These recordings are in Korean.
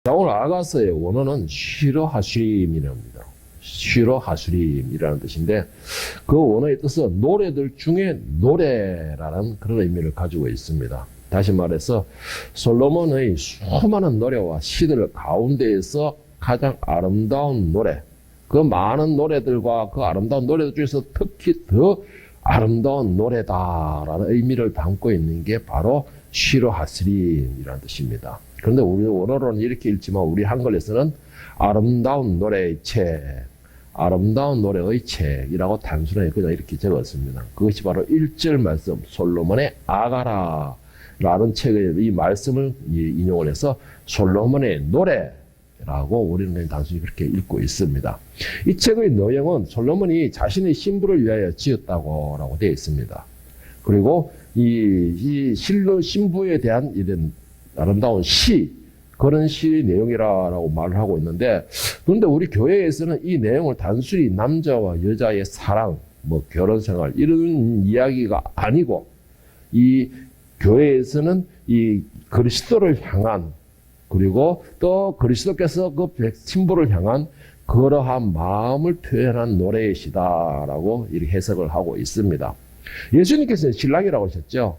자, 오늘 아가서의 원어는 시러하수림이랍니다. 시러하수림이라는 뜻인데 그 원어의 뜻은 노래들 중에 노래라는 그런 의미를 가지고 있습니다. 다시 말해서 솔로몬의 수많은 노래와 시들 가운데에서 가장 아름다운 노래, 그 많은 노래들과 그 아름다운 노래들 중에서 특히 더 아름다운 노래다라는 의미를 담고 있는 게 바로 시러하수림이라는 뜻입니다. 그런데 우리 원어로는 이렇게 읽지만 우리 한글에서는 아름다운 노래의 책, 아름다운 노래의 책이라고 단순하게 그냥 이렇게 적었습니다. 그것이 바로 1절 말씀 솔로몬의 아가라라는 책의 이 말씀을 인용을 해서 솔로몬의 노래라고 우리는 그냥 단순히 그렇게 읽고 있습니다. 이 책의 내용은 솔로몬이 자신의 신부를 위하여 지었다고 되어 있습니다. 그리고 이 신부에 대한 이런 아름다운 시, 그런 시의 내용이라고 말을 하고 있는데, 그런데 우리 교회에서는 이 내용을 단순히 남자와 여자의 사랑, 결혼 생활, 이런 이야기가 아니고, 이 교회에서는 이 그리스도를 향한, 그리고 또 그리스도께서 그 신부를 향한 그러한 마음을 표현한 노래의 시다라고 이렇게 해석을 하고 있습니다. 예수님께서는 신랑이라고 하셨죠.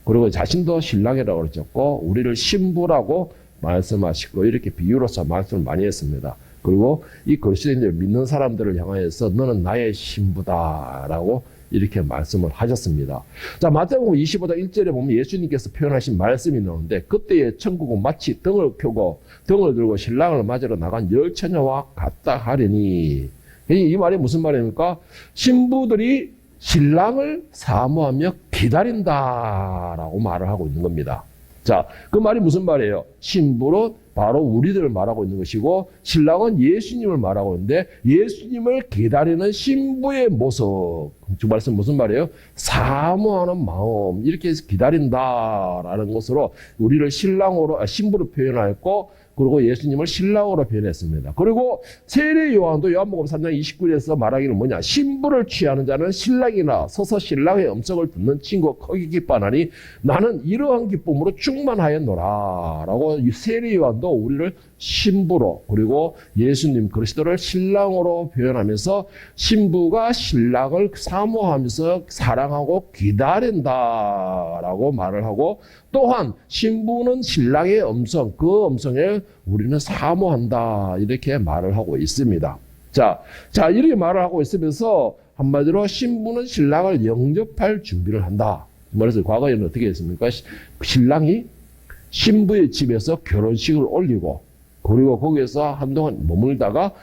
그리고 자신도 신랑이라고 그러셨고 우리를 신부라고 말씀하시고 이렇게 비유로서 말씀을 많이 했습니다. 그리고 이 그리스도인들 믿는 사람들을 향하여서 너는 나의 신부다라고 이렇게 말씀을 하셨습니다. 자, 마태복음 25장 1절에 보면 예수님께서 표현하신 말씀이 나오는데 그때의 천국은 마치 등을 켜고 등을 들고 신랑을 맞으러 나간 열 처녀와 같다 하리니, 이 말이 무슨 말입니까? 신부들이 신랑을 사모하며 기다린다라고 말을 하고 있는 겁니다. 자, 그 말이 무슨 말이에요? 신부로 바로 우리들을 말하고 있는 것이고 신랑은 예수님을 말하고 있는데 예수님을 기다리는 신부의 모습, 그 말씀 무슨 말이에요? 사모하는 마음, 이렇게 해서 기다린다라는 것으로 우리를 신부로 표현하였고 그리고 예수님을 신랑으로 표현했습니다. 그리고 세례 요한도 요한복음 3장 29절에서 말하기는 뭐냐? 신부를 취하는 자는 신랑이나 서서 신랑의 음성을 듣는 친구 크게 기뻐하나니 나는 이러한 기쁨으로 충만하였노라 라고 세례 요한도 우리를 신부로 그리고 예수님 그리스도를 신랑으로 표현하면서 신부가 신랑을 사모하면서 사랑하고 기다린다라고 말을 하고 또한 신부는 신랑의 음성, 그 음성에 우리는 사모한다 이렇게 말을 하고 있습니다. 자 이렇게 말을 하고 있으면서 한마디로 신부는 신랑을 영접할 준비를 한다. 그래서 과거에는 어떻게 했습니까? 신랑이 신부의 집에서 결혼식을 올리고 그리고 거기에서 한동안 머물다가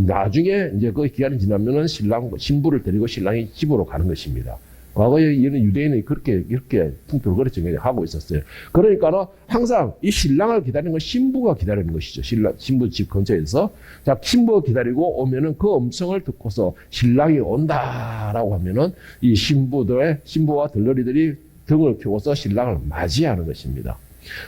나중에 이제 그 기간이 지나면은 신부를 데리고 신랑이 집으로 가는 것입니다. 과거에 이런 유대인이 이렇게 풍토를 그렇게 하고 있었어요. 그러니까는 항상 이 신랑을 기다리는 건 신부가 기다리는 것이죠. 신부 집 근처에서. 자, 신부가 기다리고 오면은 그 음성을 듣고서 신랑이 온다라고 하면은 이 신부와 들러리들이 등을 켜고서 신랑을 맞이하는 것입니다.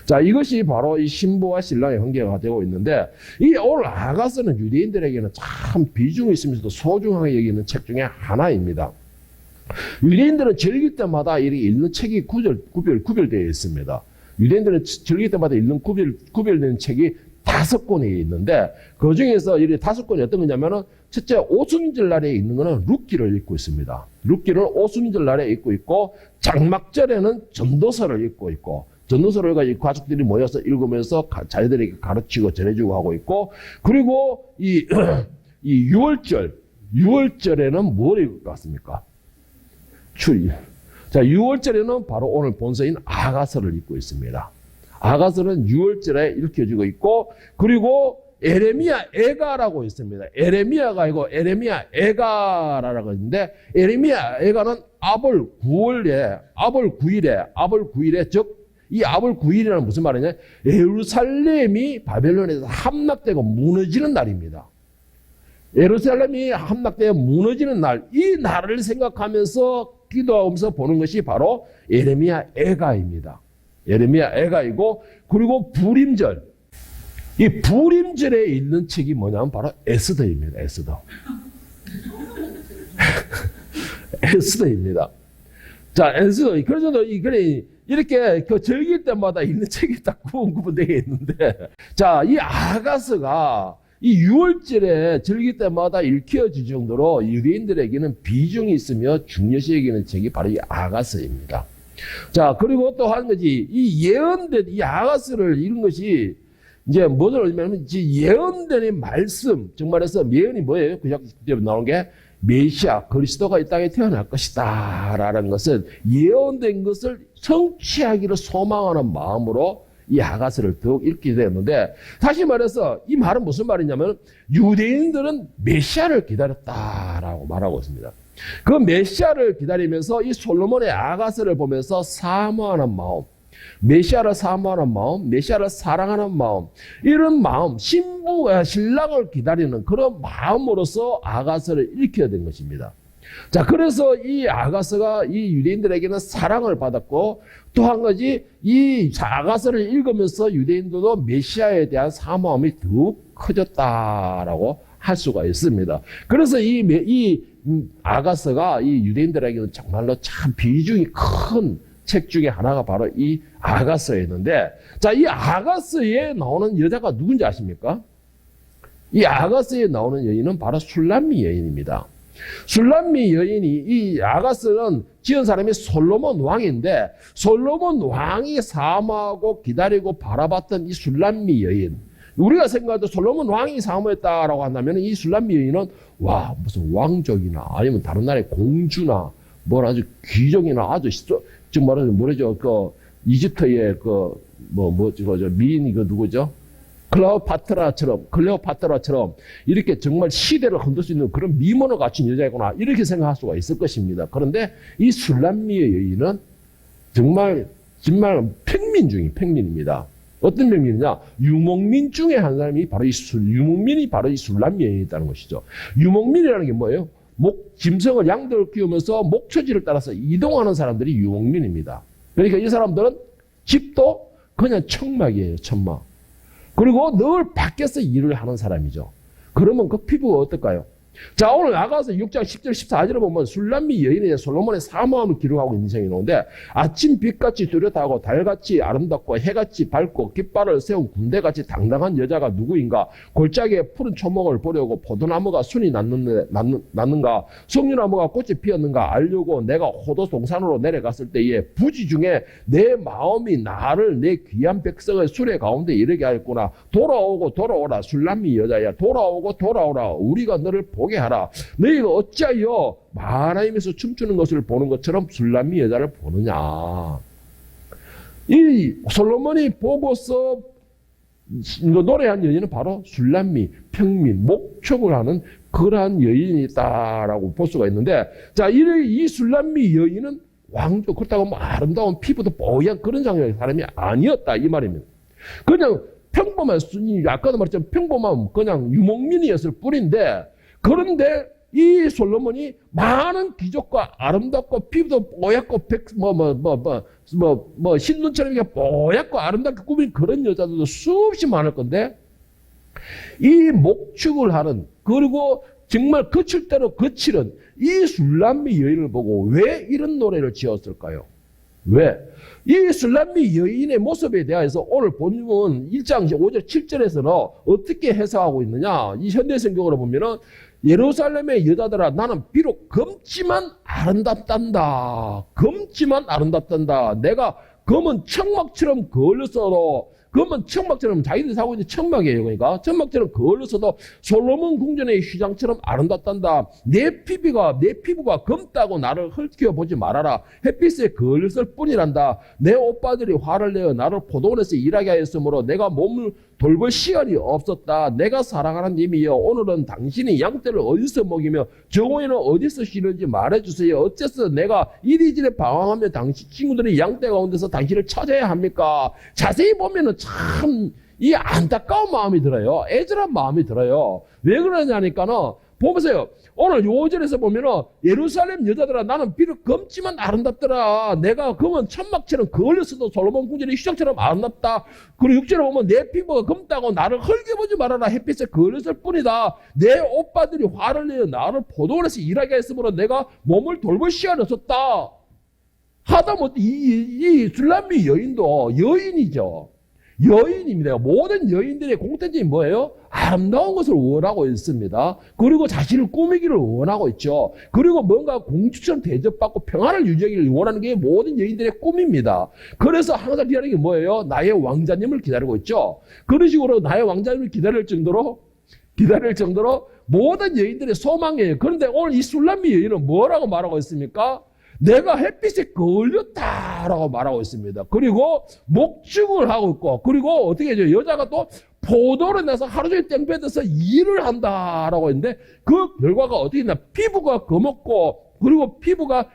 자, 이것이 바로 이 신부와 신랑의 관계가 되고 있는데, 이 오늘 아가서는 유대인들에게는 참 비중이 있으면서도 소중하게 여기는 책 중에 하나입니다. 유대인들은 절기 때마다 이렇게 읽는 책이 구별되어 있습니다. 유대인들은 절기 때마다 읽는 구별된 책이 5권이 있는데, 그 중에서 이 5권이 어떤 거냐면은, 첫째, 오순절날에 읽는 거는 룻기를 읽고 있습니다. 룻기를 오순절날에 읽고 있고, 장막절에는 전도서를 읽고 있고, 전도서를 가족들이 모여서 읽으면서 자기들에게 가르치고 전해주고 하고 있고, 그리고 이 6월절에는 뭘 읽을 것 같습니까? 자, 6월절에는 바로 오늘 본서인 아가서를 읽고 있습니다. 아가서는 6월절에 읽혀지고 있고, 그리고 에레미야 애가라고 있습니다. 에레미야가 아니고 에레미야 애가라고 있는데, 에레미야 애가는 아볼 9일에, 즉, 이 아볼 9일이라는 무슨 말이냐? 예루살렘이 바벨론에서 함락되고 무너지는 날입니다. 예루살렘이 함락되어 무너지는 날, 이 날을 생각하면서 기도하면서 보는 것이 바로 에레미야 애가입니다. 에레미야 애가이고, 그리고 부림절. 이 부림절에 읽는 책이 뭐냐면 바로 에스더입니다. 에스더입니다. 자, 엔스. 그래서 이렇게 그 즐길 때마다 읽는 책이 딱 구분되어 있는데, 자, 이 아가서가 이 6월절에 즐길 때마다 읽혀질 정도로 유대인들에게는 비중이 있으며 중요시 여기는 책이 바로 이 아가서입니다. 자, 그리고 또 한 가지, 이 예언된 이 아가서를 읽은 것이 이제 뭐를 의미하면 예언된 말씀, 정말해서 예언이 뭐예요? 그 작품 나오는 게 메시아 그리스도가 이 땅에 태어날 것이다 라는 것은 예언된 것을 성취하기를 소망하는 마음으로 이 아가서를 더욱 읽게 되었는데, 다시 말해서 이 말은 무슨 말이냐면 유대인들은 메시아를 기다렸다라고 말하고 있습니다. 그 메시아를 기다리면서 이 솔로몬의 아가서를 보면서 사모하는 마음, 메시아를 사모하는 마음, 메시아를 사랑하는 마음, 이런 마음, 신부가 신랑을 기다리는 그런 마음으로서 아가서를 읽혀야 된 것입니다. 자, 그래서 이 아가서가 이 유대인들에게는 사랑을 받았고, 또 한 가지 이 아가서를 읽으면서 유대인들도 메시아에 대한 사모함이 더욱 커졌다라고 할 수가 있습니다. 그래서 이 아가서가 이 유대인들에게는 정말로 참 비중이 큰 책 중에 하나가 바로 이 아가서였는데, 자, 이 아가서에 나오는 여자가 누군지 아십니까? 이 아가서에 나오는 여인은 바로 술람미 여인입니다. 술람미 여인이, 이 아가서는 지은 사람이 솔로몬 왕인데, 솔로몬 왕이 사모하고 기다리고 바라봤던 이 술람미 여인, 우리가 생각해도 솔로몬 왕이 사모했다라고 한다면 이 술람미 여인은 와, 무슨 왕족이나 아니면 다른 나라의 공주나 뭘 아주 귀족이나 아주 정말 뭐라죠, 그 이집트의 미인이 그 누구죠? 클레오파트라처럼 이렇게 정말 시대를 흔들 수 있는 그런 미모를 갖춘 여자이구나, 이렇게 생각할 수가 있을 것입니다. 그런데 이 술람미의 여인은 정말 평민 중인 평민입니다. 어떤 평민이냐? 유목민 중에 한 사람이 바로 유목민이 바로 이 술람미 여인이었다는 것이죠. 유목민이라는 게 뭐예요? 짐승을 양들을 키우면서 목초지를 따라서 이동하는 사람들이 유목민입니다. 그러니까 이 사람들은 집도 그냥 천막이에요, 천막. 그리고 늘 밖에서 일을 하는 사람이죠. 그러면 그 피부가 어떨까요? 자, 오늘 아가서 6장 10절 14절에 보면 술람미 여인의 솔로몬의 사모함을 기록하고 있는 생이 나오는데, 아침 빛같이 뚜렷하고 달같이 아름답고 해같이 밝고 깃발을 세운 군대같이 당당한 여자가 누구인가? 골짜기에 푸른 초목을 보려고 포도나무가 순이 났는가? 석류나무가 꽃이 피었는가? 알려고 내가 호도 동산으로 내려갔을 때에 부지 중에 내 마음이 나를 내 귀한 백성의 수레 가운데 이르게 하였구나. 돌아오라 술람미 여자야, 돌아오라 우리가 너를 보게 하라. 너희가 어찌하여 마하나임에서 춤추는 것을 보는 것처럼 술람미 여자를 보느냐. 이 솔로몬이 보고서 노래한 여인은 바로 술람미, 평민, 목촉을 하는 그러한 여인이다라고 볼 수가 있는데, 자, 이 술람미 여인은 왕족, 그렇다고 뭐 아름다운 피부도 뽀얀 그런 장면의 사람이 아니었다, 이 말입니다. 그냥 평범한, 아까도 말했지만 평범한 그냥 유목민이었을 뿐인데, 그런데 이 솔로몬이 많은 기적과 아름답고 피부도 뽀얗고 신눈처럼 이렇게 뽀얗고 아름답게 꾸민 그런 여자들도 수없이 많을 건데, 이 목축을 하는, 그리고 정말 거칠 대로 거칠은 이 술람미 여인을 보고 왜 이런 노래를 지었을까요? 왜? 이 술람미 여인의 모습에 대해서 오늘 본문 1장 5절 7절에서는 어떻게 해석하고 있느냐? 이 현대 성경으로 보면은 예루살렘의 여자들아, 나는 비록 검지만 아름답단다. 검지만 아름답단다. 내가 검은 청막처럼 거울렸어도, 검은 청막처럼, 자기들이 사고 있는 청막이에요. 그러니까 청막처럼 거울렸어도 솔로몬 궁전의 휘장처럼 아름답단다. 내 피부가 검다고 나를 헐켜보지 말아라. 햇빛에 거울렸을 뿐이란다. 내 오빠들이 화를 내어 나를 포도원에서 일하게 하였으므로 내가 몸을 돌볼 시간이 없었다. 내가 사랑하는 님이여, 오늘은 당신이 양떼를 어디서 먹이며 정오에는 어디서 쉬는지 말해주세요. 어째서 내가 이리저리 방황하며 당신 친구들이 양떼 가운데서 당신을 찾아야 합니까? 자세히 보면은 참 이 안타까운 마음이 들어요. 애절한 마음이 들어요. 왜 그러냐니까는 보세요. 오늘 5절에서 보면은 예루살렘 여자들아, 나는 비록 검지만 아름답더라. 내가 검은 천막처럼 거울렸어도 솔로몬 궁전의 휘장처럼 아름답다. 그리고 6절에 보면 내 피부가 검다고 나를 헐겨보지 말아라. 햇빛에 거울렸을 뿐이다. 내 오빠들이 화를 내어 나를 포도원에서 일하게 했으므로 내가 몸을 돌볼 시간이 없었다. 하다못해 이 술람미 여인도 여인이죠. 여인입니다. 모든 여인들의 공통점이 뭐예요? 아름다운 것을 원하고 있습니다. 그리고 자신을 꾸미기를 원하고 있죠. 그리고 뭔가 공주처럼 대접받고 평안을 유지하기를 원하는 게 모든 여인들의 꿈입니다. 그래서 항상 기다리는 게 뭐예요? 나의 왕자님을 기다리고 있죠. 그런 식으로 나의 왕자님을 기다릴 정도로 모든 여인들의 소망이에요. 그런데 오늘 이 술람미 여인은 뭐라고 말하고 있습니까? 내가 햇빛에 걸렸다라고 말하고 있습니다. 그리고 목축을 하고 있고, 그리고 어떻게 해요? 여자가 또 포도를 내서 하루 종일 땡볕에서 일을 한다라고 했는데, 그 결과가 어떻게 있나? 피부가 검었고, 그리고 피부가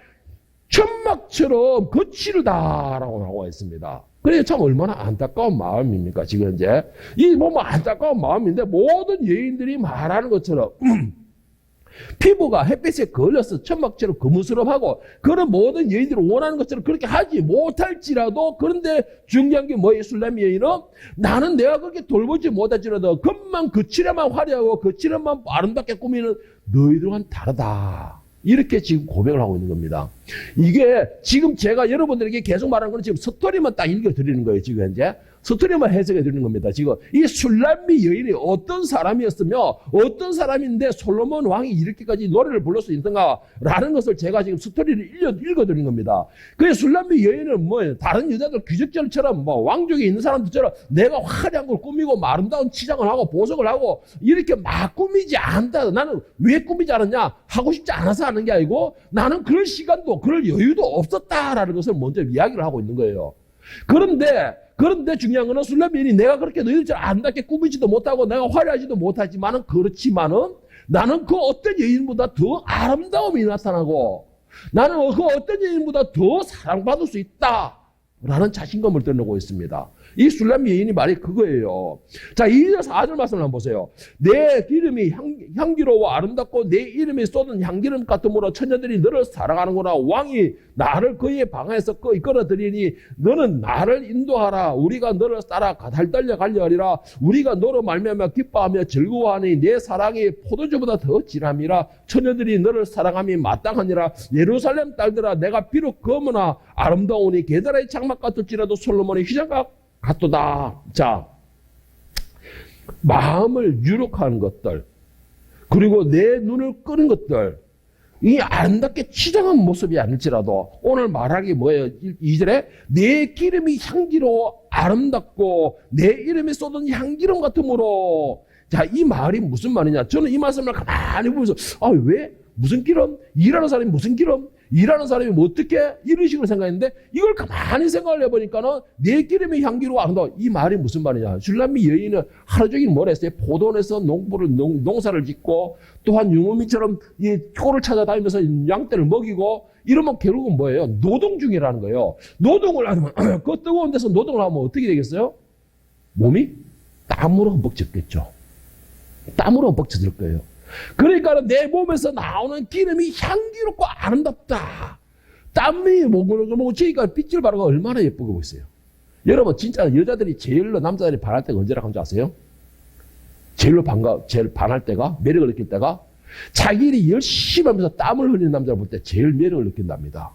천막처럼 거칠다라고 나와 있습니다. 그래 참 얼마나 안타까운 마음입니까? 지금 현재 이 보면 안타까운 마음인데, 모든 여인들이 말하는 것처럼 피부가 햇빛에 걸려서 천막처럼 거무스름하고 그런 모든 여인들이 원하는 것처럼 그렇게 하지 못할지라도, 그런데 중요한 게 뭐예요? 술람미 여인은 나는 내가 그렇게 돌보지 못할지라도 금만 거칠에만 화려하고 거칠에만 아름답게 꾸미는 너희들과는 다르다. 이렇게 지금 고백을 하고 있는 겁니다. 이게 지금 제가 여러분들에게 계속 말하는 건 지금 스토리만 딱 읽어드리는 거예요. 지금 현재 스토리만 해석해 드리는 겁니다. 지금 이 술람미 여인이 어떤 사람이었으며 어떤 사람인데 솔로몬 왕이 이렇게까지 노래를 불러서 있던가라는 것을 제가 지금 스토리를 읽어드리는 겁니다. 그 술람미 여인은 뭐예요? 다른 여자들 귀족들처럼 뭐 왕족에 있는 사람들처럼 내가 화려한 걸 꾸미고 아름다운 치장을 하고 보석을 하고 이렇게 막 꾸미지 않다. 나는 왜 꾸미지 않았냐? 하고 싶지 않아서 하는 게 아니고 나는 그럴 시간도 그럴 여유도 없었다라는 것을 먼저 이야기를 하고 있는 거예요. 그런데 중요한 거는 술람미 여인이 내가 그렇게 너희들처럼 아름답게 꾸미지도 못하고 내가 화려하지도 못하지만은 그렇지만은 나는 그 어떤 여인보다 더 아름다움이 나타나고 나는 그 어떤 여인보다 더 사랑받을 수 있다 라는 자신감을 드러내고 있습니다. 이 술람미 여인이 말이 그거예요. 자, 2절 4절 말씀을 한번 보세요. 내 기름이 향기로워 아름답고 내 이름이 쏟은 향기름 같으므로 처녀들이 너를 사랑하는구나. 왕이 나를 그의 방에서 이끌어들이니 너는 나를 인도하라. 우리가 너를 따라 달달려 갈려하리라. 우리가 너로 말미암아 기뻐하며 즐거워하니 내 사랑이 포도주보다 더 진함이라. 처녀들이 너를 사랑함이 마땅하니라. 예루살렘 딸들아, 내가 비록 검으나 아름다우니 게다라의 장막 같을지라도 솔로몬의 휘장각 같도다. 자, 마음을 유력하는 것들, 그리고 내 눈을 끄는 것들, 이 아름답게 치장한 모습이 아닐지라도 오늘 말하기 뭐예요? 2절에 내 기름이 향기로 아름답고 내 이름이 쏟은 향기름 같으므로. 자, 이 말이 무슨 말이냐? 저는 이 말씀을 가만히 보면서 왜? 무슨 기름? 일하는 사람이 무슨 기름? 일하는 사람이 뭐 어떻게? 이런 식으로 생각했는데 이걸 가만히 생각을 해보니까는 내 기름의 향기로 아름다워. 이 말이 무슨 말이냐? 술람미 여인은 하루 종일 뭘 했어요? 포도원에서 농사를 짓고 또한 유모미처럼 이 꼴을 찾아다니면서 양떼를 먹이고 이러면 결국은 뭐예요? 노동 중이라는 거예요. 노동을 하면 그 뜨거운 데서 노동을 하면 어떻게 되겠어요? 몸이 땀으로 흠뻑젖겠죠. 땀으로 흠뻑젖을 거예요. 그러니까 내 몸에서 나오는 기름이 향기롭고 아름답다. 땀이 먹으니까 빗질 바르고 얼마나 예쁘게 보이세요. 여러분 진짜 여자들이 제일로 남자들이 반할 때가 언제라고 하는지 아세요? 제일 반할 때가, 매력을 느낄 때가 자기 일이 열심히 하면서 땀을 흘리는 남자를 볼 때 제일 매력을 느낀답니다.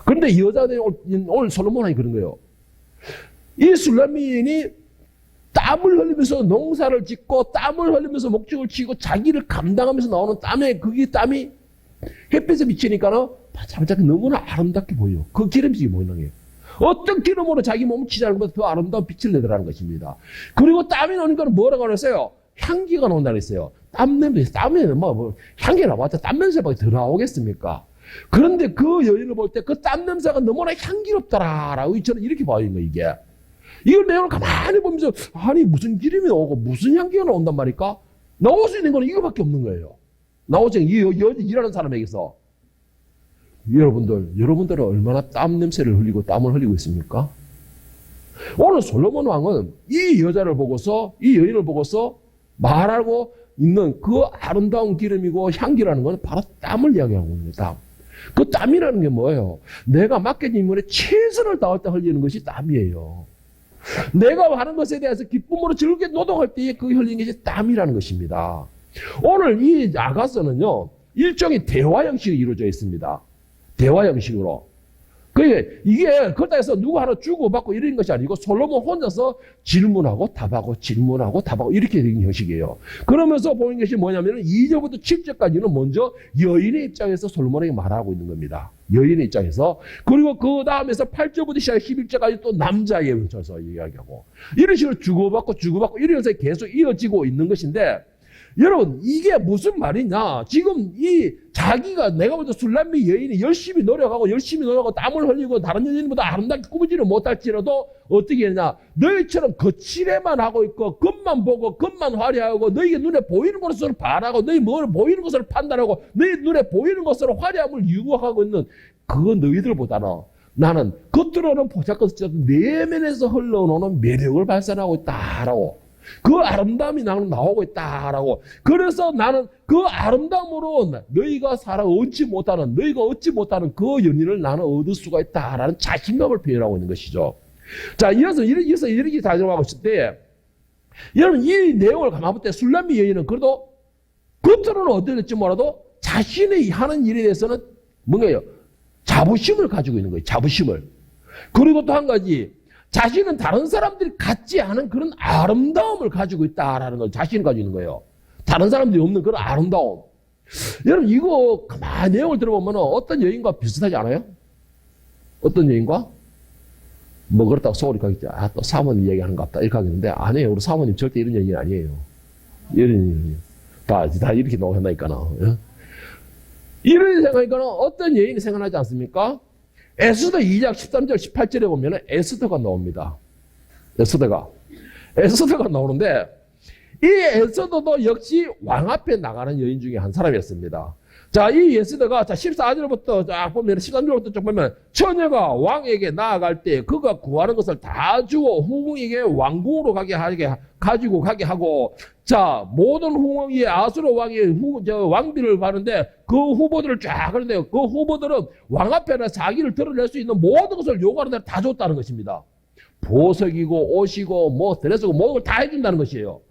그런데 여자들이 오늘 솔로몬 왕이 그런 거예요. 이 술람미인이 땀을 흘리면서 농사를 짓고 땀을 흘리면서 목축을 치고 자기를 감당하면서 나오는 땀이 햇빛에 비치니까는 반짝반짝 너무나 아름답게 보여요. 그 기름색이 보이는 거예요. 어떤 기름으로 자기 몸을 치자는 것보다 더 아름다운 빛을 내더라는 것입니다. 그리고 땀이 나니까 뭐라고 그랬어요? 향기가 나온다고 했어요. 땀 냄새, 땀에는 향기가 나왔자 땀 냄새밖에 더 나오겠습니까? 그런데 그 여인을 볼 때 그 땀 냄새가 너무나 향기롭더라라고 저는 이렇게 봐요, 이게. 이걸 내용을 가만히 보면서 아니 무슨 기름이 나오고 무슨 향기가 나온단 말일까? 나올 수 있는 건 이거밖에 없는 거예요. 나오지 일하는 사람에게서. 여러분들은 얼마나 땀 냄새를 흘리고 땀을 흘리고 있습니까? 오늘 솔로몬 왕은 이 여자를 보고서 이 여인을 보고서 말하고 있는 그 아름다운 기름이고 향기라는 건 바로 땀을 이야기하고 있습니다. 그 땀이라는 게 뭐예요? 내가 맡겨진 일에 최선을 다할 때 흘리는 것이 땀이에요. 내가 하는 것에 대해서 기쁨으로 즐겁게 노동할 때에 그 흘리는 것이 땀이라는 것입니다. 오늘 이 아가서는요, 일종의 대화 형식이 이루어져 있습니다. 대화 형식으로. 이게 그렇다 해서 누구 하나 주고받고 이런 것이 아니고 솔로몬 혼자서 질문하고 답하고 질문하고 답하고 이렇게 된 형식이에요. 그러면서 보는 것이 뭐냐면 2절부터 7절까지는 먼저 여인의 입장에서 솔로몬에게 말하고 있는 겁니다. 여인의 입장에서. 그리고 그 다음에서 8절부터 시작해 11절까지 또 남자의 입장에서 이야기하고 이런 식으로 주고받고 이러면서 계속 이어지고 있는 것인데 여러분 이게 무슨 말이냐. 지금 이 자기가 내가 볼 때 술람미 여인이 열심히 노력하고 땀을 흘리고 다른 여인보다 아름답게 꾸미지는 못할지라도 어떻게 했냐. 너희처럼 거칠에만 하고 있고 겉만 보고 겉만 화려하고 너희 눈에 보이는 것으로 반하고 너희 뭘 보이는 것으로 판단하고 너희 눈에 보이는 것으로 화려함을 유혹하고 있는 그거 너희들보다는 나는 겉으로는 포착것처럼 내면에서 흘러오는 매력을 발산하고 있다라고. 그 아름다움이 나는 나오고 있다라고. 그래서 나는 그 아름다움으로 너희가 얻지 못하는 그 연인을 나는 얻을 수가 있다라는 자신감을 표현하고 있는 것이죠. 자, 이래서 이렇게 작용하고 있을 때 여러분 이 내용을 가만 볼 때 술람미 여인은 그래도 겉으로는 어떨지 몰라도 자신이 하는 일에 대해서는 뭔가요? 자부심을 가지고 있는 거예요. 자부심을. 그리고 또 한 가지 자신은 다른 사람들이 갖지 않은 그런 아름다움을 가지고 있다라는 걸 자신을 가지고 있는 거예요. 다른 사람들이 없는 그런 아름다움. 여러분 이거 가만히 내용을 들어보면 어떤 여인과 비슷하지 않아요? 어떤 여인과? 뭐 그렇다고 속으로 가겠지. 또 사모님 얘기하는 것 같다. 이렇게 하겠는데 아니에요. 우리 사모님 절대 이런 여인 아니에요. 이런 여인. 다 이렇게 나온다니까요. 이런 생각하니까 어떤 여인이 생각나지 않습니까? 에스더 2장 13절 18절에 보면 에스더가 나옵니다. 에스더가 나오는데 이 에스더도 역시 왕 앞에 나가는 여인 중에 한 사람이었습니다. 자, 이 에스더가 14절부터 쫙 보면 13절부터 쭉 보면 처녀가 왕에게 나아갈 때 그가 구하는 것을 다 주고 후궁에게 왕궁으로 가지고 가게 하고 자, 모든 후궁이 아수르 왕의 왕비를 가는데 그 후보들을 쫙 하는데 그 후보들은 왕 앞에나 자기를 드러낼 수 있는 모든 것을 요구하는 대로 다 줬다는 것입니다. 보석이고 옷이고 뭐 드레스고 모든 걸 다 해준다는 것이에요.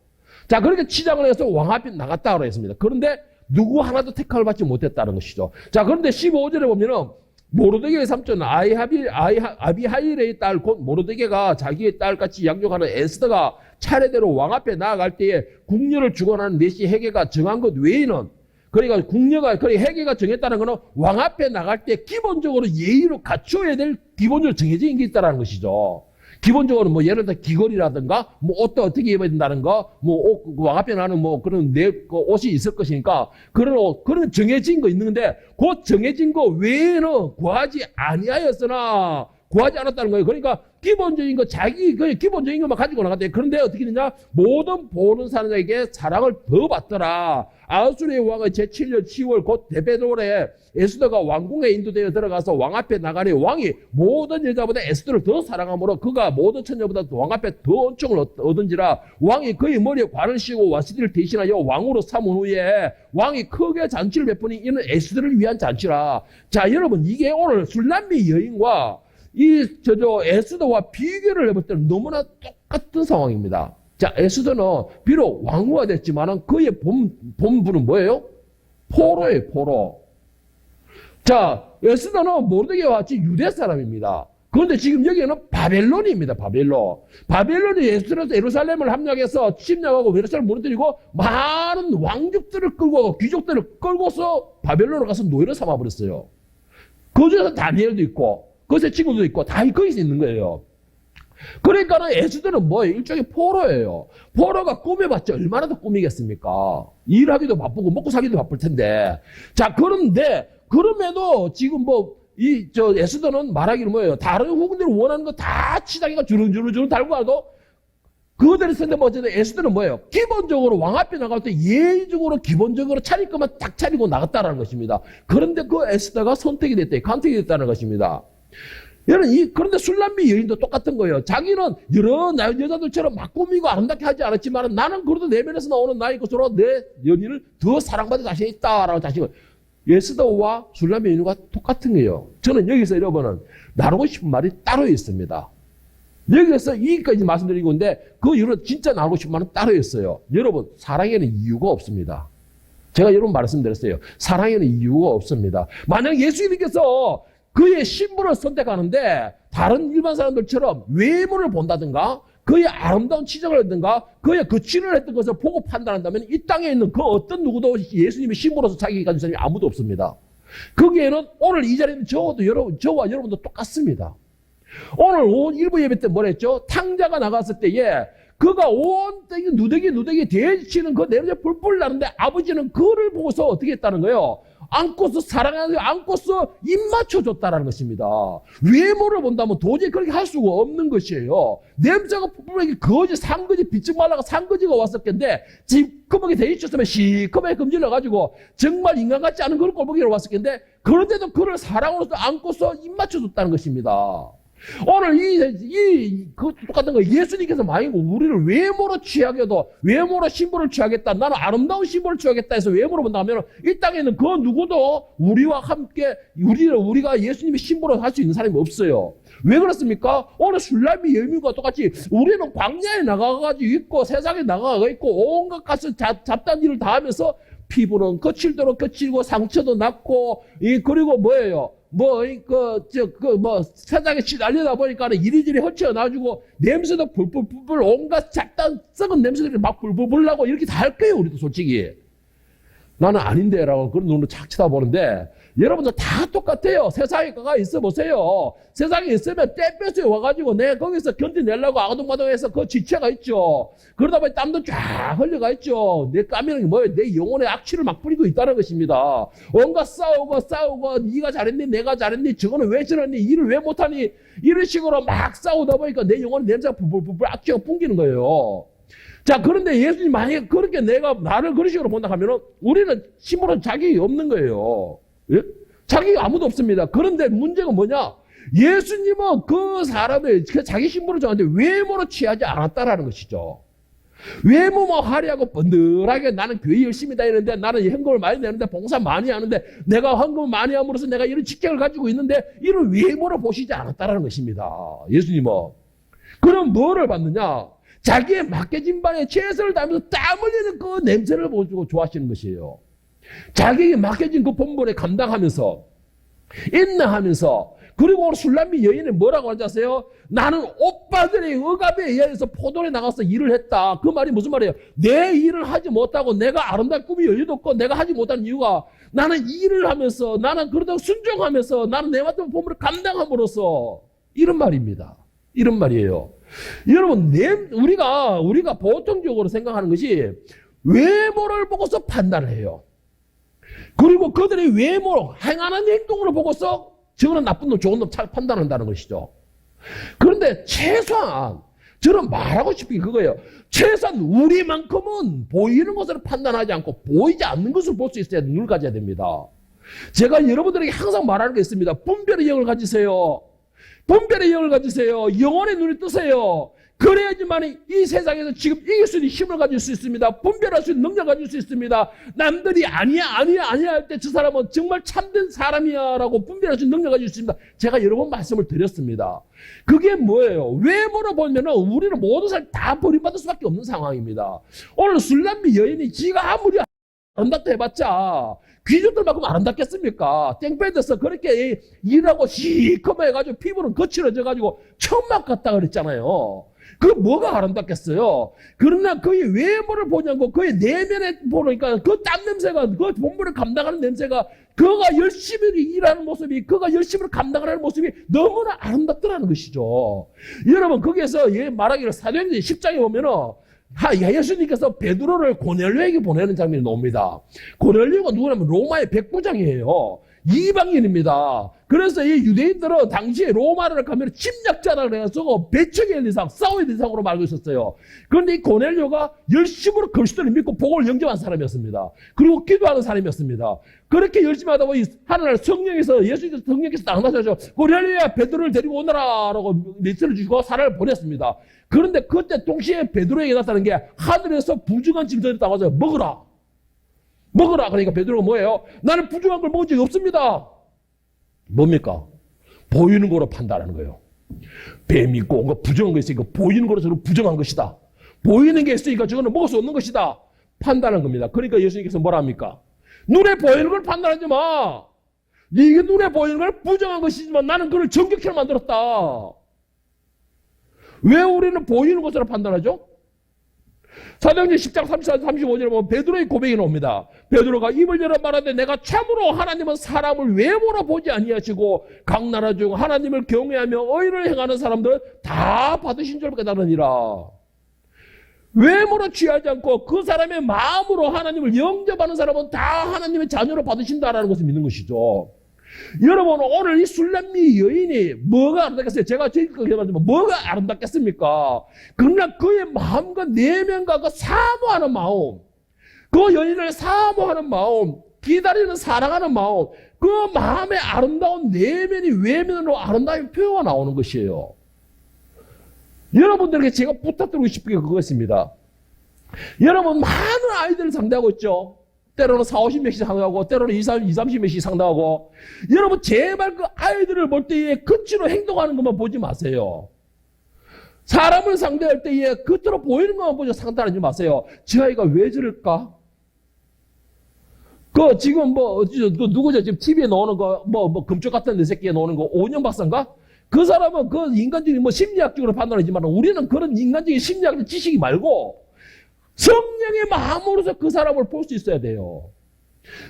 자, 그렇게 치장을 해서 왕 앞에 나갔다고 했습니다. 그런데 누구 하나도 택함을 받지 못했다는 것이죠. 자, 그런데 15절에 보면은 모르드게의 삼촌 아비하일의 딸 곧 모르드게가 자기의 딸같이 양육하는 에스더가 차례대로 왕 앞에 나아갈 때에 궁녀를 주관하는 내시 해계가 정한 것 외에는 그러니까 해계가 정했다는 것은 왕 앞에 나갈 때 기본적으로 예의로 갖춰야 될 기본적으로 정해진 게 있다는 것이죠. 기본적으로 뭐 예를 들어 귀걸이라든가 뭐 옷도 어떻게 입어야 된다는 거, 뭐 왕 앞에 나는 뭐 그런 옷이 있을 것이니까 그런 정해진 거 있는데 그 정해진 거 외에는 구하지 아니하였으나 구하지 않았다는 거예요. 그러니까 기본적인 거 그냥 기본적인 것만 가지고 나갔대. 그런데 어떻게 되냐? 모든 보는 사람에게 사랑을 더 받더라. 아수르의 왕의 제7년 10월 곧 데베돌에 에스더가 왕궁에 인도되어 들어가서 왕 앞에 나가니 왕이 모든 여자보다 에스더를 더 사랑하므로 그가 모든 처녀보다 왕 앞에 더恩寵을 얻은지라. 왕이 그의 머리에 관을 씌우고 와시디를 대신하여 왕으로 삼은 후에 왕이 크게 잔치를 베푸니 이는 에스더를 위한 잔치라. 자, 여러분 이게 오늘 술람미 여인과 이 에스더와 비교를 해볼 때는 너무나 똑같은 상황입니다. 자, 에스더는 비록 왕후가 됐지만 그의 본분은 뭐예요? 포로예요, 포로. 자, 에스더는 모르드게와 같이 유대 사람입니다. 그런데 지금 여기는 바벨론입니다, 바벨론. 바벨론이 에스더에서 예루살렘을 함락해서 침략하고 예루살렘을 무너뜨리고 많은 왕족들을 끌고 귀족들을 끌고서 바벨론으로 가서 노예를 삼아버렸어요. 그 중에서 다니엘도 있고 그것의 친구도 있고 다 거기서 있는 거예요. 그러니까 에스더는 뭐예요? 일종의 포로예요. 포로가 꾸며봤자 얼마나 더 꾸미겠습니까? 일하기도 바쁘고 먹고 살기도 바쁠 텐데. 자, 그럼에도 지금 에스더는 말하기는 뭐예요? 다른 후군들이 원하는 거 다 치다기가 주름주름 달고 가도 그들이 쓰는데 어쨌든 에스더는 뭐예요? 기본적으로 왕 앞에 나갈 때 예의적으로 기본적으로 차릴 것만 딱 차리고 나갔다라는 것입니다. 그런데 그 에스더가 선택이 됐다, 간택이 됐다는 것입니다. 여러분, 그런데 술람미 여인도 똑같은 거예요. 자기는 여러 여자들처럼 막 꾸미고 아름답게 하지 않았지만 나는 그래도 내면에서 나오는 나의 것으로 내 연인을 더 사랑받을 자신이 있다라고 자신을. 에스더와 술람미 여인과 똑같은 거예요. 저는 여기서 여러분은 나누고 싶은 말이 따로 있습니다. 여기서 여기까지 말씀드리고 있는데 그 이유는 진짜 나누고 싶은 말은 따로 있어요. 여러분, 사랑에는 이유가 없습니다. 제가 여러분 말씀드렸어요. 사랑에는 이유가 없습니다. 만약 예수님께서 그의 신분을 선택하는데 다른 일반 사람들처럼 외모를 본다든가 그의 아름다운 치적을 했든가 그의 거취를 했던 것을 보고 판단한다면 이 땅에 있는 그 어떤 누구도 예수님의 신부로서 자기가 가진 사람이 아무도 없습니다. 거기에는 오늘 이 자리에 있는 저와 여러분도 똑같습니다. 오늘 일부 예배 때 뭐라 했죠? 탕자가 나갔을 때에 그가 온 누더기 대치는 그 냄새 뿔뿔 나는데 아버지는 그를 보고서 어떻게 했다는 거예요? 안고서 사랑하는 안고서 입 맞춰줬다는 것입니다. 외모를 본다면 도저히 그렇게 할 수가 없는 것이에요. 냄새가 뿔뿔하게 거지 상거지 비쩍 말라가 상거지가 왔을 텐데 시커멓게 돼 있었으면 시커멓게 검질러가지고 정말 인간 같지 않은 그런 꼴보기로 왔을 텐데 그런데도 그를 사랑으로서 안고서 입 맞춰줬다는 것입니다. 오늘 똑같은 거 예수님께서 만약 우리를 외모로 취하게도 외모로 신분을 취하겠다. 나는 아름다운 신분을 취하겠다 해서 외모로 본다면 이 땅에는 그 누구도 우리와 함께 우리가 예수님의 신분으로 할 수 있는 사람이 없어요. 왜 그렇습니까? 오늘 술람이 여인과 똑같이 우리는 광야에 나가가지고 있고 세상에 나가가 있고 온갖 가서 잡다한 일을 다 하면서 피부는 거칠도록 거칠고 상처도 났고 그리고 뭐예요? 세상에 날려다 보니까는 이리저리 헐쳐놔주고, 냄새도 불불불, 온갖 잡다한 썩은 냄새들이 막 불불불 나고, 이렇게 다 할 거예요, 우리도 솔직히. 나는 아닌데, 라고 그런 눈으로 착 쳐다보는데, 여러분들 다 똑같아요. 세상에 가가 있어 보세요. 세상에 있으면 떼빼서 와가지고 내가 거기서 견뎌내려고 아동마동해서 그 지체가 있죠. 그러다 보니 땀도 쫙 흘려가 있죠. 내 땀이라는 게 뭐예요? 내 영혼에 악취를 막 뿌리고 있다는 것입니다. 온갖 싸우고 네가 잘했니 내가 잘했니 저거는 왜 저러니 일을 왜 못하니 이런 식으로 막 싸우다 보니까 내 영혼에 냄새가 불불불 악취가 풍기는 거예요. 자, 그런데 예수님 만약에 그렇게 나를 그런 식으로 본다 하면은 우리는 힘으로 자격이 없는 거예요. 예? 자격이 아무도 없습니다. 그런데 문제가 뭐냐? 예수님은 그 사람의 자기 신분을 정하는데 외모로 취하지 않았다라는 것이죠. 외모만 화려하고 번들하게 나는 교회 열심히 다니는데 나는 헌금을 많이 내는데 봉사 많이 하는데 내가 헌금을 많이 함으로써 내가 이런 직책을 가지고 있는데 이런 외모로 보시지 않았다라는 것입니다. 예수님은. 그럼 뭐를 받느냐? 자기의 맡겨진 바에 최선을 다하면서 땀 흘리는 그 냄새를 보고 좋아하시는 것이에요. 자기에게 맡겨진 그 본분에 감당하면서 인내하면서 그리고 오늘 술람미 여인은 뭐라고 하는지 아세요? 나는 오빠들의 억압에 의해서 포도에 나가서 일을 했다. 그 말이 무슨 말이에요? 내 일을 하지 못하고 내가 아름다운 꿈이 여유도 없고 내가 하지 못한 이유가 나는 일을 하면서 나는 그러다가 순종하면서 나는 내 맡은 본분을 감당함으로써 이런 말입니다. 이런 말이에요. 여러분, 우리가 보통적으로 생각하는 것이 외모를 보고서 판단을 해요. 그리고 그들의 외모로 행하는 행동을 보고서 저거는 나쁜 놈, 좋은 놈 판단한다는 것이죠. 그런데 최소한 저는 말하고 싶은 게 그거예요. 최소한 우리만큼은 보이는 것을 판단하지 않고 보이지 않는 것을 볼 수 있어야 눈을 가져야 됩니다. 제가 여러분들에게 항상 말하는 게 있습니다. 분별의 영을 가지세요. 분별의 영을 가지세요. 영혼의 눈이 뜨세요. 그래야지만 이 세상에서 지금 이길 수 있는 힘을 가질 수 있습니다. 분별할 수 있는 능력을 가질 수 있습니다. 남들이 아니야 할 때 저 사람은 정말 참된 사람이야 라고 분별할 수 있는 능력을 가질 수 있습니다. 제가 여러 번 말씀을 드렸습니다. 그게 뭐예요? 외모로 보면은 우리는 모든 사람이 다 버림받을 수밖에 없는 상황입니다. 오늘 술람미 여인이 지가 아무리 아름답다 해봤자 귀족들만큼 아름답겠습니까? 땡볕에서 그렇게 일하고 시커매가지고 피부는 거칠어져가지고 천막 같다 그랬잖아요. 그 뭐가 아름답겠어요? 그러나 그의 외모를 보지 않고 그의 내면에 보니까 그 땀 냄새가 그 본분을 감당하는 냄새가 그가 열심히 일하는 모습이 그가 열심히 감당하는 모습이 너무나 아름답더라는 것이죠. 여러분 거기에서 말하기를 사도행전 10장에 보면은 예수님께서 베드로를 고넬료에게 보내는 장면이 나옵니다. 고넬료가 누구냐면 로마의 백부장이에요. 이방인입니다. 그래서 이 유대인들은 당시에 로마를 가면 침략자라 그래서 배척의 대상, 싸움의 대상으로 알고 있었어요. 그런데 이 고넬료가 열심으로 그리스도를 믿고 복을 영접한 사람이었습니다. 그리고 기도하는 사람이었습니다. 그렇게 열심히 하다 보니 하늘날 성령에서 예수님께서 성령께서 딱 나타나셔서 고넬료야 베드로를 데리고 오너라라고 메시지를 주시고 사람을 보냈습니다. 그런데 그때 동시에 베드로에게 나타난 게 하늘에서 부정한 징조를 따와서 먹어라. 그러니까 베드로가 뭐예요? 나는 부정한 걸 먹은 적이 없습니다. 뭡니까? 보이는 거로 판단하는 거예요. 뱀이 있고 뭔가 부정한 거 있으니까 보이는 거로 저는 부정한 것이다. 보이는 게 있으니까 저거는 먹을 수 없는 것이다. 판단하는 겁니다. 그러니까 예수님께서 뭐라 합니까? 눈에 보이는 걸 판단하지 마. 네 눈에 보이는 걸 부정한 것이지만 나는 그를 정결케 만들었다. 왜 우리는 보이는 것으로 판단하죠? 사도행전 10장 34, 35절에 보면 베드로의 고백이 나옵니다. 베드로가 입을 열어 말하되 내가 참으로 하나님은 사람을 외모로 보지 아니하시고 각 나라 중 하나님을 경외하며 의를 행하는 사람들은 다 받으신 줄 깨달으니라. 외모로 취하지 않고 그 사람의 마음으로 하나님을 영접하는 사람은 다 하나님의 자녀로 받으신다라는 것을 믿는 것이죠. 여러분, 오늘 이 술람미 여인이 뭐가 아름답겠어요? 제가 지금까지 말하지만 뭐가 아름답겠습니까? 그러나 그의 마음과 내면과 그 사모하는 마음, 그 여인을 사모하는 마음, 기다리는 사랑하는 마음, 그 마음의 아름다운 내면이 외면으로 아름다운 표현가 나오는 것이에요. 여러분들에게 제가 부탁드리고 싶은 게 그것입니다. 여러분, 많은 아이들을 상대하고 있죠. 때로는 40, 50명씩 상대하고, 때로는 20, 30명씩 상대하고. 여러분, 제발 그 아이들을 볼 때에 겉으로 행동하는 것만 보지 마세요. 사람을 상대할 때에 겉으로 보이는 것만 보고 상대하지 마세요. 저 아이가 왜 저럴까? 지금 누구죠? 지금 TV에 나오는 금쪽 같은 내 새끼에 나오는 거, 오년 박사인가? 그 사람은 그 인간적인 심리학적으로 판단하지만 우리는 그런 인간적인 심리학적 지식이 말고 성령의 마음으로서 그 사람을 볼 수 있어야 돼요.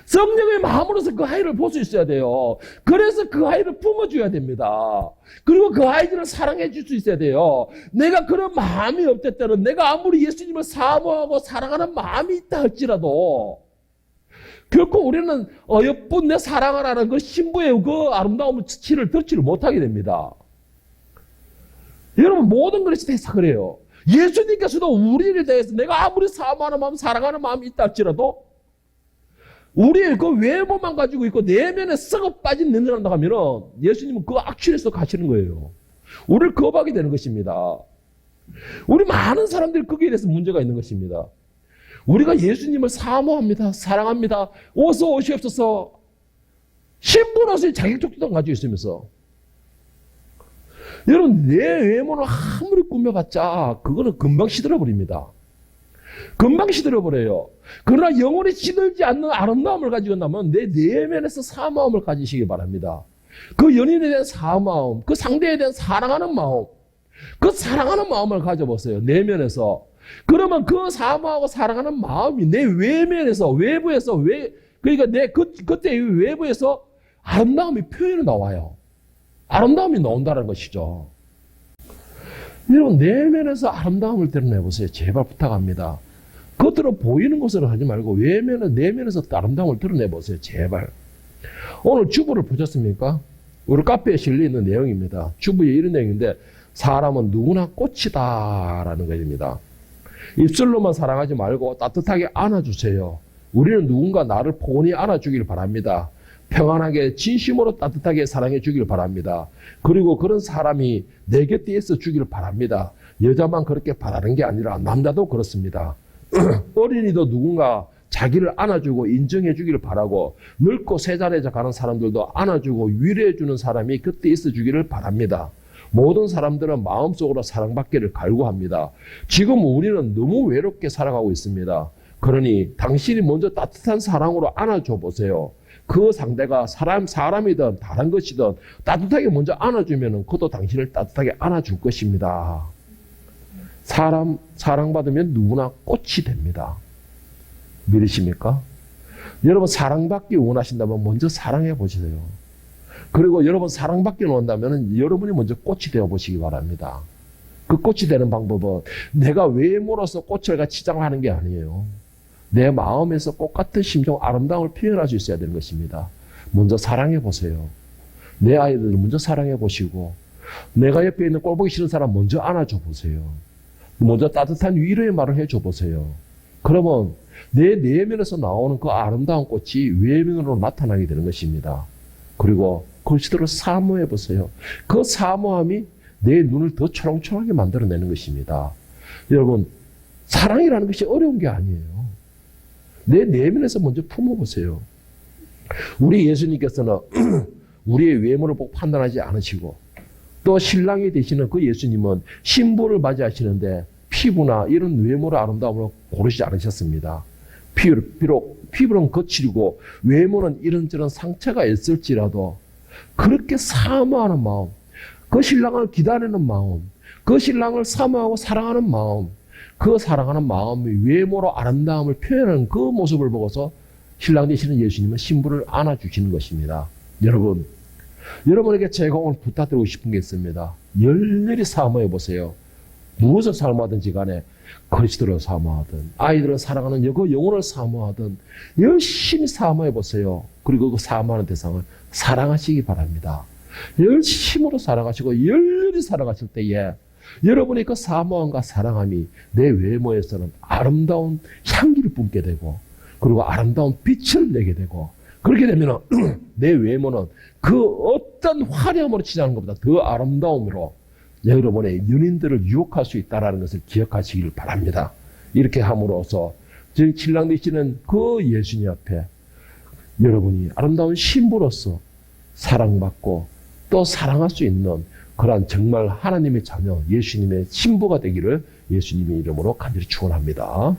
성령의 마음으로서 그 아이를 볼 수 있어야 돼요. 그래서 그 아이를 품어줘야 됩니다. 그리고 그 아이들을 사랑해 줄 수 있어야 돼요. 내가 그런 마음이 없을 때는 내가 아무리 예수님을 사모하고 사랑하는 마음이 있다 할지라도 결코 우리는 어여쁜 내 사랑하라는 그 신부의 그 아름다운 치를 듣지를 못하게 됩니다. 여러분, 모든 것이 다 그래요. 예수님께서도 우리를 대해서 내가 아무리 사모하는 마음, 사랑하는 마음이 있다 할지라도 우리의 그 외모만 가지고 있고 내면에 썩어 빠진 냄새가 난다 하면은 예수님은 그 악취에서 가시는 거예요. 우리를 거부하게 되는 것입니다. 우리 많은 사람들이 거기에 대해서 문제가 있는 것입니다. 우리가 예수님을 사모합니다. 사랑합니다. 어서 오시옵소서. 신부로서의 자격증도 가지고 있으면서 여러분, 내 외모를 아무리 꾸며봤자 그거는 금방 시들어버립니다. 금방 시들어버려요. 그러나 영원히 시들지 않는 아름다움을 가지고 나면 내 내면에서 사모함을 가지시기 바랍니다. 그 연인에 대한 사모함, 그 상대에 대한 사랑하는 마음, 그 사랑하는 마음을 가져보세요. 내면에서. 그러면 그 사모하고 사랑하는 마음이 내 외면에서, 외부에서, 그러니까 내 그때 외부에서 아름다움이 표현이 나와요. 아름다움이 나온다는 것이죠. 여러분, 내면에서 아름다움을 드러내보세요. 제발 부탁합니다. 겉으로 보이는 것으로 하지 말고 내면에서 아름다움을 드러내보세요. 제발. 오늘 주부를 보셨습니까? 우리 카페에 실려있는 내용입니다. 주부에 이런 내용인데 사람은 누구나 꽃이다라는 것입니다. 입술로만 사랑하지 말고 따뜻하게 안아주세요. 우리는 누군가 나를 포근히 안아주길 바랍니다. 평안하게 진심으로 따뜻하게 사랑해 주길 바랍니다. 그리고 그런 사람이 내 곁에 있어 주길 바랍니다. 여자만 그렇게 바라는 게 아니라 남자도 그렇습니다. 어린이도 누군가 자기를 안아주고 인정해 주기를 바라고 늙고 세자해져 가는 사람들도 안아주고 위로해 주는 사람이 그때 있어 주기를 바랍니다. 모든 사람들은 마음속으로 사랑받기를 갈구합니다. 지금 우리는 너무 외롭게 살아가고 있습니다. 그러니 당신이 먼저 따뜻한 사랑으로 안아줘 보세요. 그 상대가 사람이든 다른 것이든 따뜻하게 먼저 안아주면 그것도 당신을 따뜻하게 안아줄 것입니다. 사랑받으면 누구나 꽃이 됩니다. 믿으십니까? 여러분, 사랑받기 원하신다면 먼저 사랑해 보세요. 그리고 여러분 사랑받기 원한다면 여러분이 먼저 꽃이 되어 보시기 바랍니다. 그 꽃이 되는 방법은 내가 외모로서 꽃을 치장하는 게 아니에요. 내 마음에서 꽃 같은 심정, 아름다움을 표현할 수 있어야 되는 것입니다. 먼저 사랑해 보세요. 내 아이들을 먼저 사랑해 보시고 내가 옆에 있는 꼴 보기 싫은 사람 먼저 안아줘 보세요. 먼저 따뜻한 위로의 말을 해줘 보세요. 그러면 내 내면에서 나오는 그 아름다운 꽃이 외면으로 나타나게 되는 것입니다. 그리고 그것들을 사모해 보세요. 그 사모함이 내 눈을 더 초롱초롱하게 만들어내는 것입니다. 여러분, 사랑이라는 것이 어려운 게 아니에요. 내 내면에서 먼저 품어보세요. 우리 예수님께서는 우리의 외모를 보고 판단하지 않으시고 또 신랑이 되시는 그 예수님은 신부를 맞이하시는데 피부나 이런 외모를 아름다움으로 고르시지 않으셨습니다. 비록 피부는 거칠고 외모는 이런저런 상처가 있을지라도 그렇게 사모하는 마음, 그 신랑을 기다리는 마음, 그 신랑을 사모하고 사랑하는 마음, 그 사랑하는 마음이 외모로 아름다움을 표현하는 그 모습을 보고서 신랑 되시는 예수님은 신부를 안아주시는 것입니다. 여러분, 여러분에게 제가 오늘 부탁드리고 싶은 게 있습니다. 열렬히 사모해 보세요. 무엇을 사모하든지 간에 그리스도를 사모하든 아이들을 사랑하는 그 영혼을 사모하든 열심히 사모해 보세요. 그리고 그 사모하는 대상을 사랑하시기 바랍니다. 열심으로 사랑하시고 열렬히 사랑하실 때에 여러분의 그 사모함과 사랑함이 내 외모에서는 아름다운 향기를 뿜게 되고 그리고 아름다운 빛을 내게 되고 그렇게 되면 내 외모는 그 어떤 화려함으로 치자는 것보다 더 아름다움으로 여러분의 연인들을 유혹할 수 있다는 것을 기억하시길 바랍니다. 이렇게 함으로써 저희 신랑 되시는 그 예수님 앞에 여러분이 아름다운 신부로서 사랑받고 또 사랑할 수 있는 그러한 정말 하나님의 자녀 예수님의 신부가 되기를 예수님의 이름으로 간절히 축원합니다.